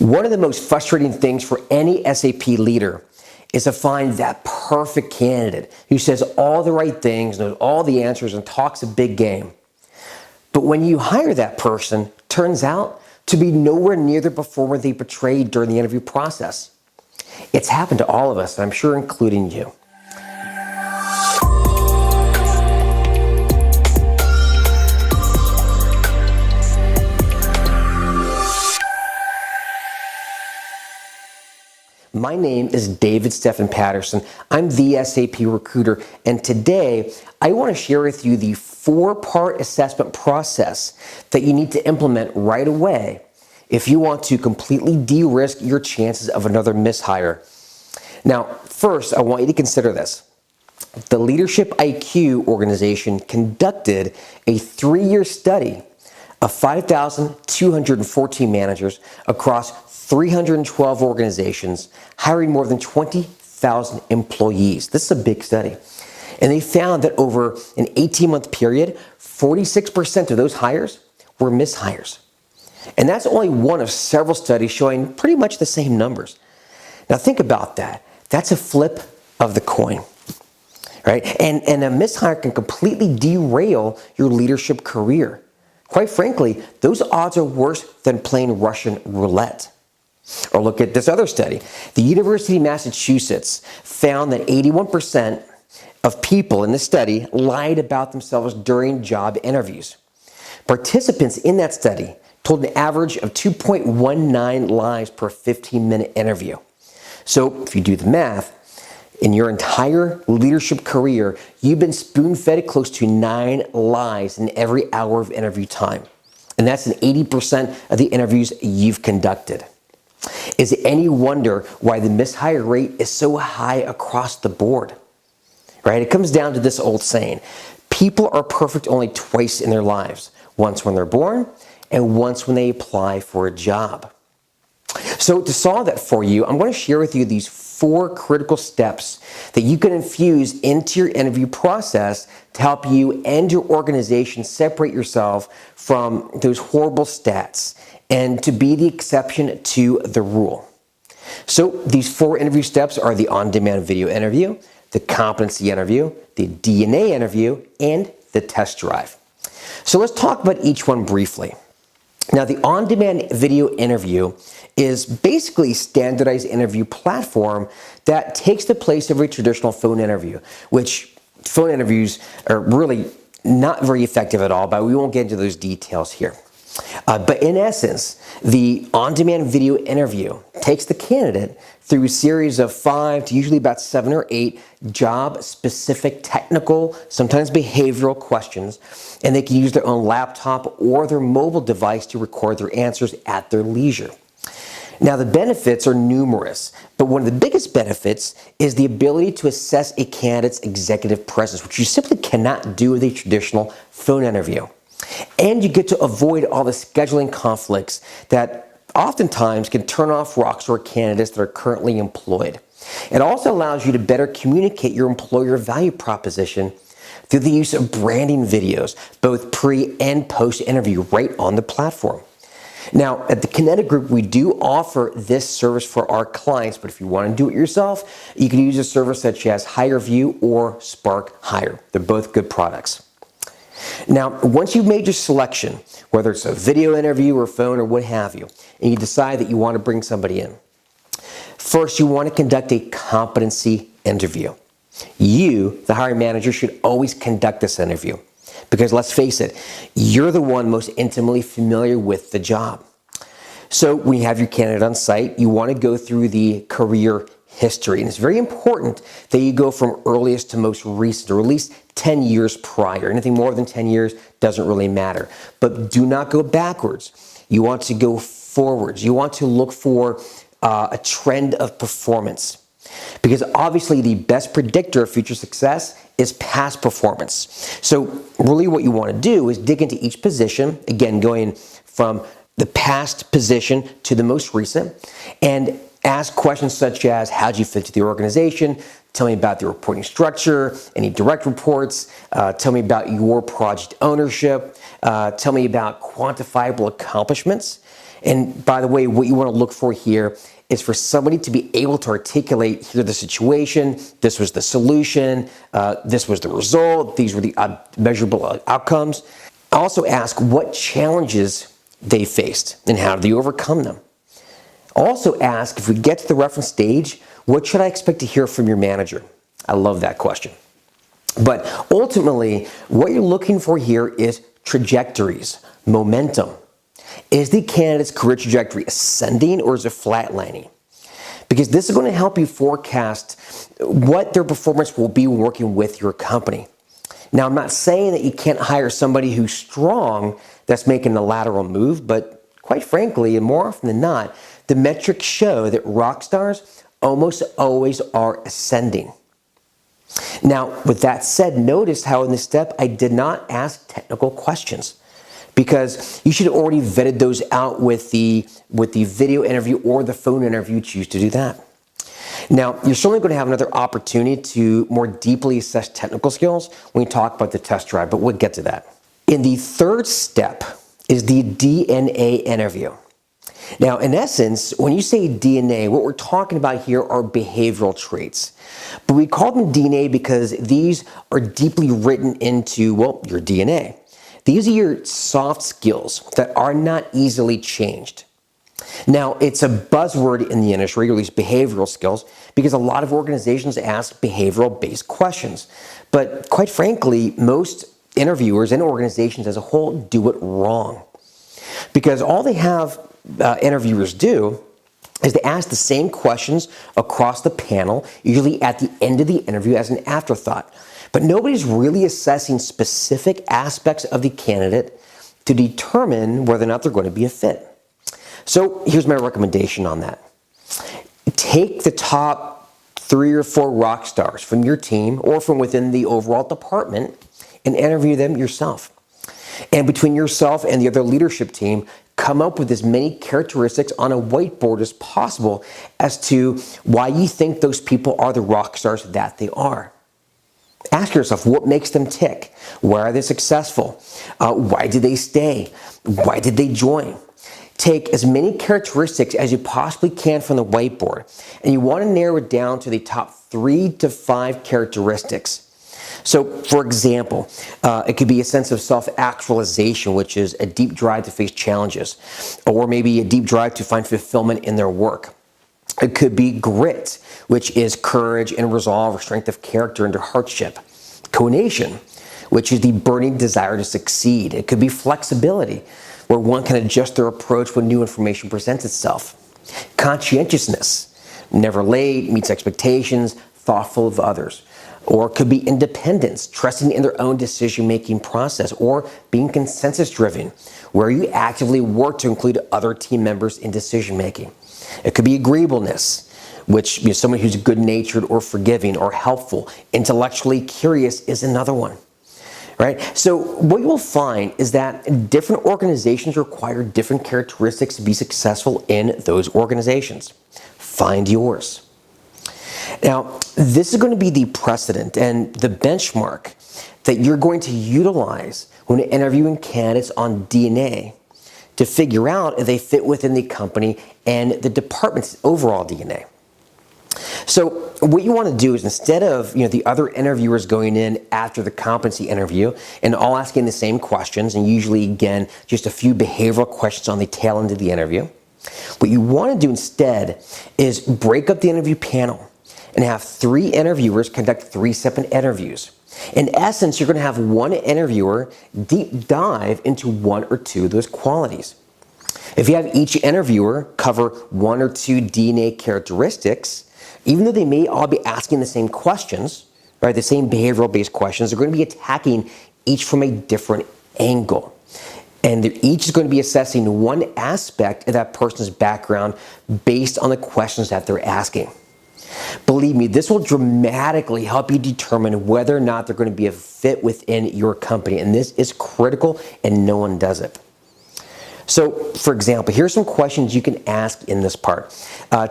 One of the most frustrating things for any SAP leader is to find that perfect candidate who says all the right things, knows all the answers, and talks a big game. But when you hire that person, it turns out to be nowhere near the performer they portrayed during the interview process. It's happened to all of us, and I'm sure including you. My name is David Stephen Patterson. I'm the SAP recruiter, and today I want to share with you the 4-part assessment process that you need to implement right away if you want to completely de-risk your chances of another mishire. Now, first, I want you to consider this. The LeadershipIQ organization conducted a 3-year study of 5,214 managers across 312 organizations, hiring more than 20,000 employees. This is a big study. And they found that over an 18-month period, 46% of those hires were mishires. And that's only one of several studies showing pretty much the same numbers. Now think about that. That's a flip of the coin, right? And a mishire can completely derail your leadership career. Quite frankly, those odds are worse than playing Russian roulette. Or look at this other study. The University of Massachusetts found that 81% of people in the study lied about themselves during job interviews. Participants in that study told an average of 2.19 lies per 15-minute interview. So if you do the math, in your entire leadership career, you've been spoon-fed close to 9 lies in every hour of interview time. And that's in 80% of the interviews you've conducted. Is it any wonder why the mishire rate is so high across the board? Right? It comes down to this old saying: people are perfect only twice in their lives. Once when they're born, and once when they apply for a job. So to solve that for you, I'm going to share with you these 4 critical steps that you can infuse into your interview process to help you and your organization separate yourself from those horrible stats and to be the exception to the rule. So these 4 interview steps are the on-demand video interview, the competency interview, the DNA interview, and the test drive. So let's talk about each one briefly. Now, the on-demand video interview is basically a standardized interview platform that takes the place of a traditional phone interview, which phone interviews are really not very effective at all, but we won't get into those details here. But in essence, the on-demand video interview takes the candidate through a series of 5 to usually about 7 or 8 job-specific technical, sometimes behavioral questions, and they can use their own laptop or their mobile device to record their answers at their leisure. Now, the benefits are numerous, but one of the biggest benefits is the ability to assess a candidate's executive presence, which you simply cannot do with a traditional phone interview. And you get to avoid all the scheduling conflicts that oftentimes can turn off rockstar candidates that are currently employed. It also allows you to better communicate your employer value proposition through the use of branding videos, both pre and post interview, right on the platform. Now, at the Kinetic Group, we do offer this service for our clients, but if you want to do it yourself, you can use a service such as HireVue or Spark Hire. They're both good products. Now, once you've made your selection, whether it's a video interview or phone or what have you, and you decide that you want to bring somebody in, first you want to conduct a competency interview. You, the hiring manager, should always conduct this interview because let's face it, you're the one most intimately familiar with the job. So when you have your candidate on site, you want to go through the career history. And it's very important that you go from earliest to most recent, or at least 10 years prior. Anything more than 10 years doesn't really matter. But do not go backwards. You want to go forwards. You want to look for a trend of performance. Because obviously the best predictor of future success is past performance. So really what you want to do is dig into each position, again going from the past position to the most recent, and ask questions such as, how'd you fit to the organization? Tell me about the reporting structure, any direct reports, tell me about your project ownership, tell me about quantifiable accomplishments. And by the way, what you want to look for here is for somebody to be able to articulate, here's the situation, this was the solution, this was the result, these were the measurable outcomes. Also ask what challenges they faced and how did they overcome them. Also ask, if we get to the reference stage, what should I expect to hear from your manager? I love that question. But ultimately, what you're looking for here is trajectories, momentum. Is the candidate's career trajectory ascending or is it flatlining? Because this is going to help you forecast what their performance will be working with your company. Now, I'm not saying that you can't hire somebody who's strong that's making a lateral move, but quite frankly, and more often than not, the metrics show that rock stars almost always are ascending. Now, with that said, notice how in this step I did not ask technical questions, because you should have already vetted those out with the video interview or the phone interview. Choose to do that. Now, you're certainly going to have another opportunity to more deeply assess technical skills when we talk about the test drive, but we'll get to that. In the third step is the DNA interview. Now, in essence, when you say DNA, what we're talking about here are behavioral traits. But we call them DNA because these are deeply written into, well, your DNA. These are your soft skills that are not easily changed. Now, it's a buzzword in the industry, or at least behavioral skills, because a lot of organizations ask behavioral-based questions. But quite frankly, most interviewers and organizations as a whole do it wrong. Because all they have interviewers do is they ask the same questions across the panel, usually at the end of the interview as an afterthought. But nobody's really assessing specific aspects of the candidate to determine whether or not they're going to be a fit. So here's my recommendation on that. Take the top 3 or 4 rock stars from your team or from within the overall department and interview them yourself. And between yourself and the other leadership team, come up with as many characteristics on a whiteboard as possible as to why you think those people are the rock stars that they are. Ask yourself, what makes them tick? Why are they successful? Why did they stay? Why did they join? Take as many characteristics as you possibly can from the whiteboard, and you want to narrow it down to the top 3 to 5 characteristics. So, for example, it could be a sense of self-actualization, which is a deep drive to face challenges, or maybe a deep drive to find fulfillment in their work. It could be grit, which is courage and resolve or strength of character under hardship. Conation, which is the burning desire to succeed. It could be flexibility, where one can adjust their approach when new information presents itself. Conscientiousness, never late, meets expectations, thoughtful of others. Or it could be independence, trusting in their own decision-making process, or being consensus-driven, where you actively work to include other team members in decision-making. It could be agreeableness, which is someone who's good-natured or forgiving or helpful. Intellectually curious is another one. Right? So what you will find is that different organizations require different characteristics to be successful in those organizations. Find yours. Now, this is going to be the precedent and the benchmark that you're going to utilize when interviewing candidates on DNA to figure out if they fit within the company and the department's overall DNA. So what you want to do is, instead of the other interviewers going in after the competency interview and all asking the same questions, and usually again just a few behavioral questions on the tail end of the interview, what you want to do instead is break up the interview panel and have 3 interviewers conduct 3 separate interviews. In essence, you're going to have one interviewer deep dive into 1 or 2 of those qualities. If you have each interviewer cover 1 or 2 DNA characteristics, even though they may all be asking the same questions, right, the same behavioral-based questions, they're going to be attacking each from a different angle. And each is going to be assessing one aspect of that person's background based on the questions that they're asking. Believe me, this will dramatically help you determine whether or not they're going to be a fit within your company. And this is critical, and no one does it. So, for example, here's some questions you can ask in this part.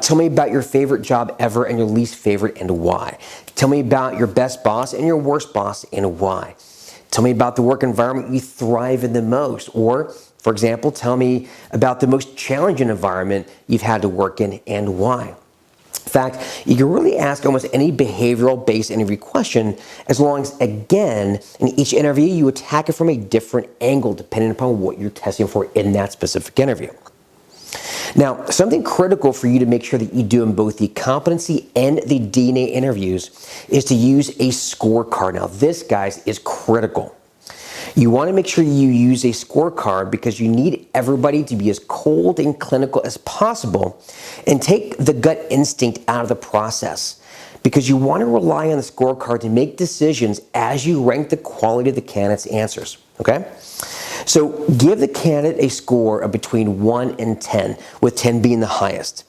Tell me about your favorite job ever and your least favorite and why. Tell me about your best boss and your worst boss and why. Tell me about the work environment you thrive in the most, or For example, tell me about the most challenging environment you've had to work in and why. In fact, you can really ask almost any behavioral-based interview question as long as, again, in each interview, you attack it from a different angle depending upon what you're testing for in that specific interview. Now, something critical for you to make sure that you do in both the competency and the DNA interviews is to use a scorecard. Now, this, guys, is critical. You want to make sure you use a scorecard because you need everybody to be as cold and clinical as possible and take the gut instinct out of the process, because you want to rely on the scorecard to make decisions as you rank the quality of the candidate's answers, okay? So give the candidate a score of between 1 and 10, with 10 being the highest.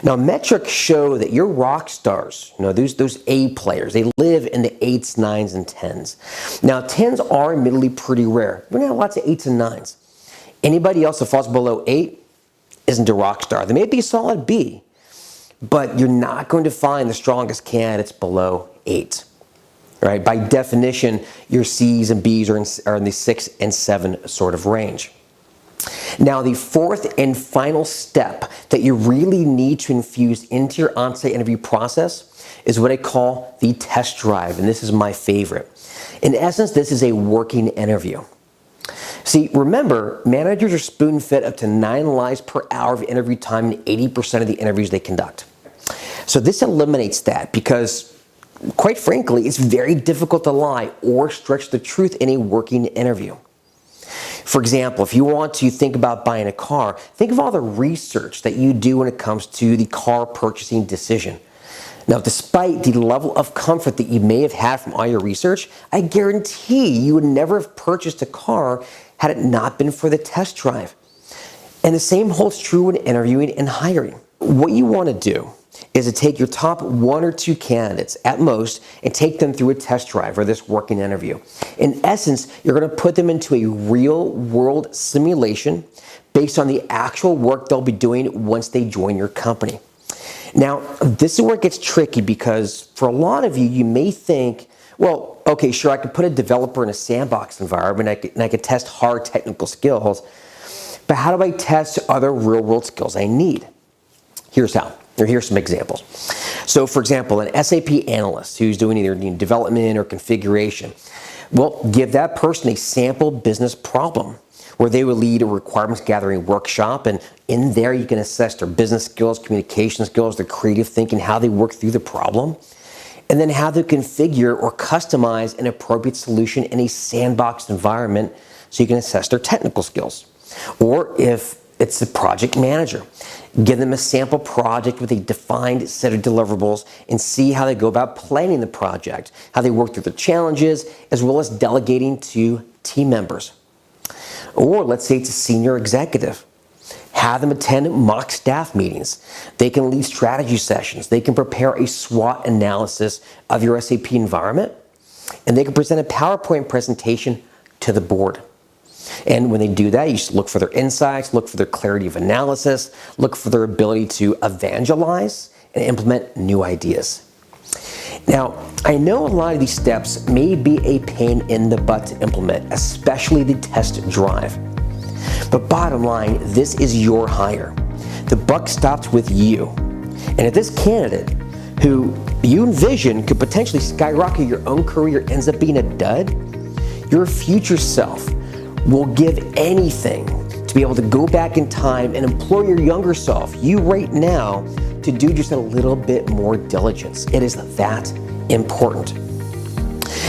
Now, metrics show that your rock stars, those A players, they live in the 8s, 9s, and 10s. Now, 10s are admittedly pretty rare. We're going to have lots of 8s and 9s. Anybody else that falls below 8 isn't a rock star. They may be a solid B, but you're not going to find the strongest candidates below 8. Right? By definition, your C's and B's are in the 6 and 7 sort of range. Now, the fourth and final step that you really need to infuse into your on-site interview process is what I call the test drive, and this is my favorite. In essence, this is a working interview. See, remember, managers are spoon-fed up to 9 lies per hour of interview time in 80% of the interviews they conduct. So this eliminates that because, quite frankly, it's very difficult to lie or stretch the truth in a working interview. For example, if you want to think about buying a car, think of all the research that you do when it comes to the car purchasing decision. Now, despite the level of comfort that you may have had from all your research, I guarantee you would never have purchased a car had it not been for the test drive. And the same holds true when interviewing and hiring. What you want to do is to take your top 1 or 2 candidates at most and take them through a test drive or this working interview. In essence, you're going to put them into a real world simulation based on the actual work they'll be doing once they join your company. Now, this is where it gets tricky because for a lot of you, you may think, well, okay, sure, I could put a developer in a sandbox environment and I could test hard technical skills, but how do I test other real world skills I need? Here's how. Here's some examples. So, for example, an SAP analyst who's doing either development or configuration, well, give that person a sample business problem where they will lead a requirements gathering workshop, and in there you can assess their business skills, communication skills, their creative thinking, how they work through the problem, and then how to configure or customize an appropriate solution in a sandboxed environment so you can assess their technical skills. Or if it's a project manager, give them a sample project with a defined set of deliverables and see how they go about planning the project, how they work through the challenges, as well as delegating to team members. Or let's say it's a senior executive. Have them attend mock staff meetings. They can lead strategy sessions. They can prepare a SWOT analysis of your SAP environment, and they can present a PowerPoint presentation to the board. And when they do that, you should look for their insights, look for their clarity of analysis, look for their ability to evangelize and implement new ideas. Now, I know a lot of these steps may be a pain in the butt to implement, especially the test drive. But bottom line, this is your hire. The buck stops with you. And if this candidate who you envision could potentially skyrocket your own career ends up being a dud, your future self will give anything to be able to go back in time and implore your younger self, you right now, to do just a little bit more diligence. It is that important.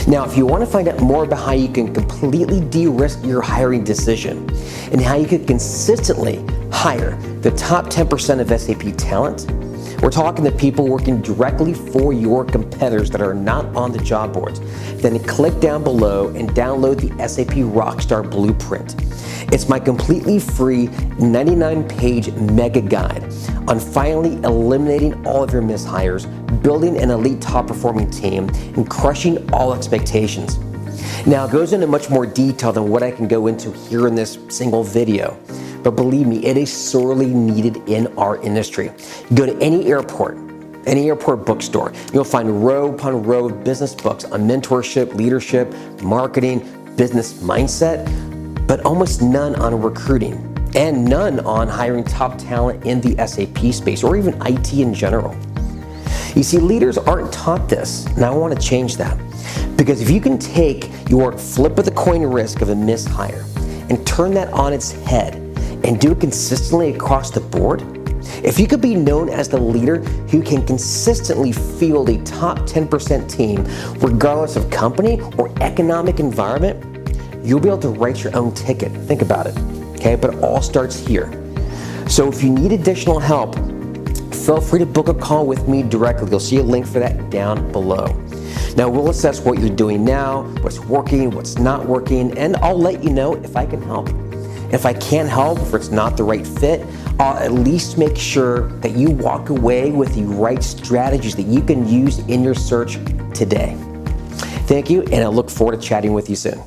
Now, if you want to find out more about how you can completely de-risk your hiring decision and how you can consistently hire the top 10% of SAP talent, we're talking to people working directly for your competitors that are not on the job boards, then click down below and download the SAP Rockstar Blueprint. It's my completely free 99-page mega guide on finally eliminating all of your mishires, building an elite top-performing team, and crushing all expectations. Now, it goes into much more detail than what I can go into here in this single video. But believe me, it is sorely needed in our industry. Go to any airport bookstore, you'll find row upon row of business books on mentorship, leadership, marketing, business mindset. but almost none on recruiting, and none on hiring top talent in the SAP space or even IT in general. You see, leaders aren't taught this, and I want to change that. Because if you can take your flip of the coin risk of a mishire and turn that on its head and do it consistently across the board, if you could be known as the leader who can consistently field a top 10% team regardless of company or economic environment, you'll be able to write your own ticket. Think about it, okay? But it all starts here. So if you need additional help, feel free to book a call with me directly. You'll see a link for that down below. Now, we'll assess what you're doing now, what's working, what's not working, and I'll let you know if I can help. If I can't help, if it's not the right fit, I'll at least make sure that you walk away with the right strategies that you can use in your search today. Thank you, and I look forward to chatting with you soon.